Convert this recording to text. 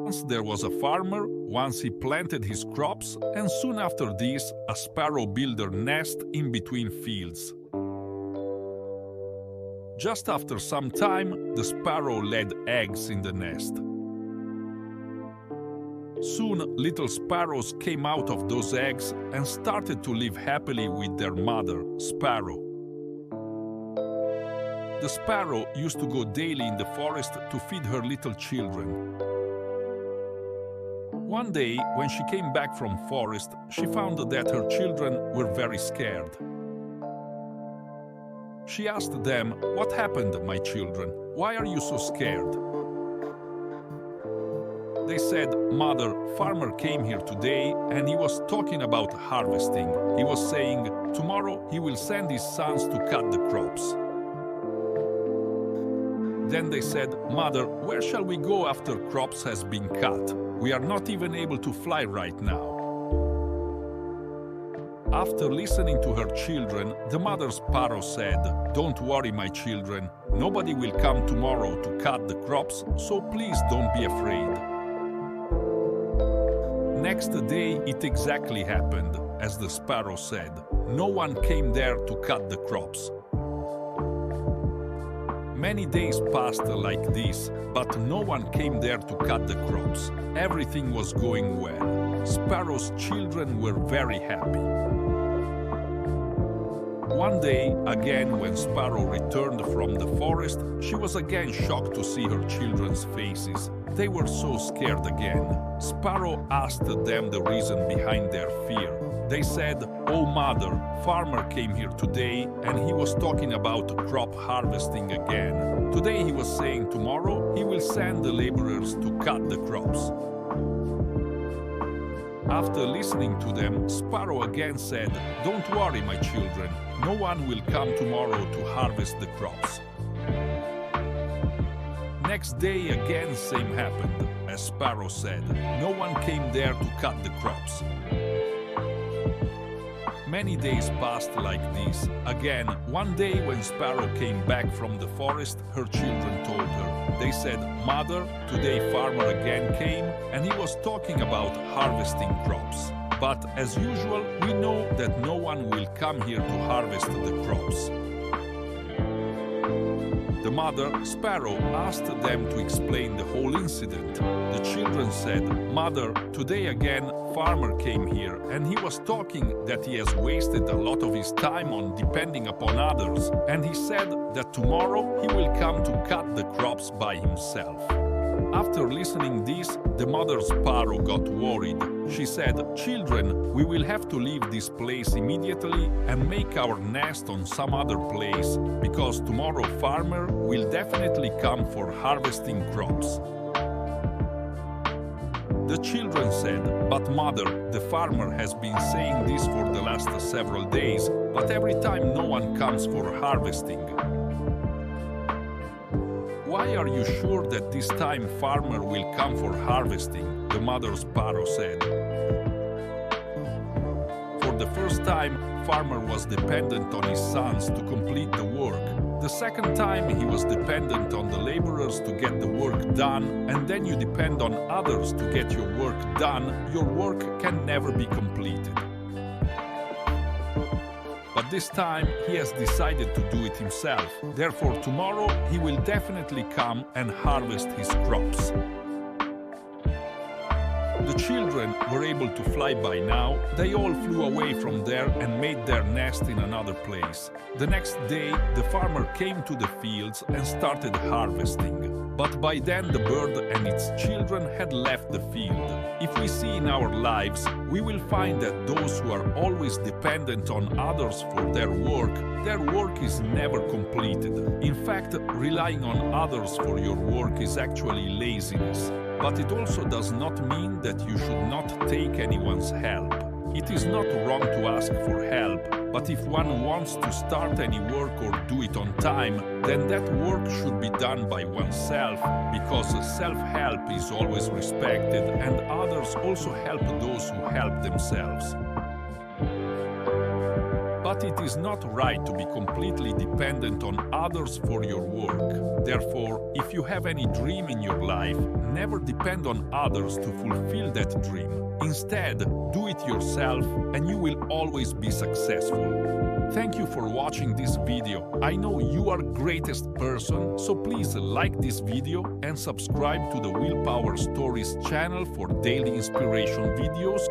Once there was a farmer, once he planted his crops, and soon after this, a sparrow built her nest in between fields. Just after some time, the sparrow laid eggs in the nest. Soon, little sparrows came out of those eggs and started to live happily with their mother, Sparrow. The sparrow used to go daily in the forest to feed her little children. One day, when she came back from forest, she found that her children were very scared. She asked them, "What happened, my children? Why are you so scared?" They said, "Mother, farmer came here today and he was talking about harvesting. He was saying, tomorrow he will send his sons to cut the crops." Then they said, "Mother, where shall we go after crops has been cut? We are not even able to fly right now." After listening to her children, the mother sparrow said, "Don't worry, my children. Nobody will come tomorrow to cut the crops, so please don't be afraid." Next day, it exactly happened, as the sparrow said. No one came there to cut the crops. Many days passed like this, but no one came there to cut the crops. Everything was going well. Sparrow's children were very happy. One day, again, when Sparrow returned from the forest, she was again shocked to see her children's faces. They were so scared again. Sparrow asked them the reason behind their fear. They said, "Oh mother, farmer came here today and he was talking about crop harvesting again. Today he was saying tomorrow he will send the laborers to cut the crops." After listening to them, Sparrow again said, "Don't worry, my children. No one will come tomorrow to harvest the crops." Next day again same happened, as Sparrow said. No one came there to cut the crops. Many days passed like this. Again, one day when Sparrow came back from the forest, her children told her. They said, "Mother, today farmer again came and he was talking about harvesting crops. But as usual, we know that no one will come here to harvest the crops." The mother, Sparrow, asked them to explain the whole incident. The children said, "Mother, today again, farmer came here and he was talking that he has wasted a lot of his time on depending upon others, and he said that tomorrow he will come to cut the crops by himself." After listening this, the mother sparrow got worried. She said, "Children, we will have to leave this place immediately and make our nest on some other place, because tomorrow farmer will definitely come for harvesting crops." The children said, "But mother, the farmer has been saying this for the last several days, but every time no one comes for harvesting." "Why are you sure that this time farmer will come for harvesting?" the mother sparrow said. For the first time, farmer was dependent on his sons to complete the work. The second time he was dependent on the laborers to get the work done, and then you depend on others to get your work done. Your work can never be completed. But this time he has decided to do it himself. Therefore tomorrow he will definitely come and harvest his crops. The children were able to fly by now. They all flew away from there and made their nest in another place. The next day, the farmer came to the fields and started harvesting. But by then the bird and its children had left the field. If we see in our lives, we will find that those who are always dependent on others for their work is never completed. In fact, relying on others for your work is actually laziness. But it also does not mean that you should not take anyone's help. It is not wrong to ask for help, but if one wants to start any work or do it on time, then that work should be done by oneself, because self-help is always respected and others also help those who help themselves. But it is not right to be completely dependent on others for your work. Therefore, if you have any dream in your life, never depend on others to fulfill that dream. Instead, do it yourself and you will always be successful. Thank you for watching this video. I know you are greatest person, so please like this video and subscribe to the Willpower Stories channel for daily inspiration videos.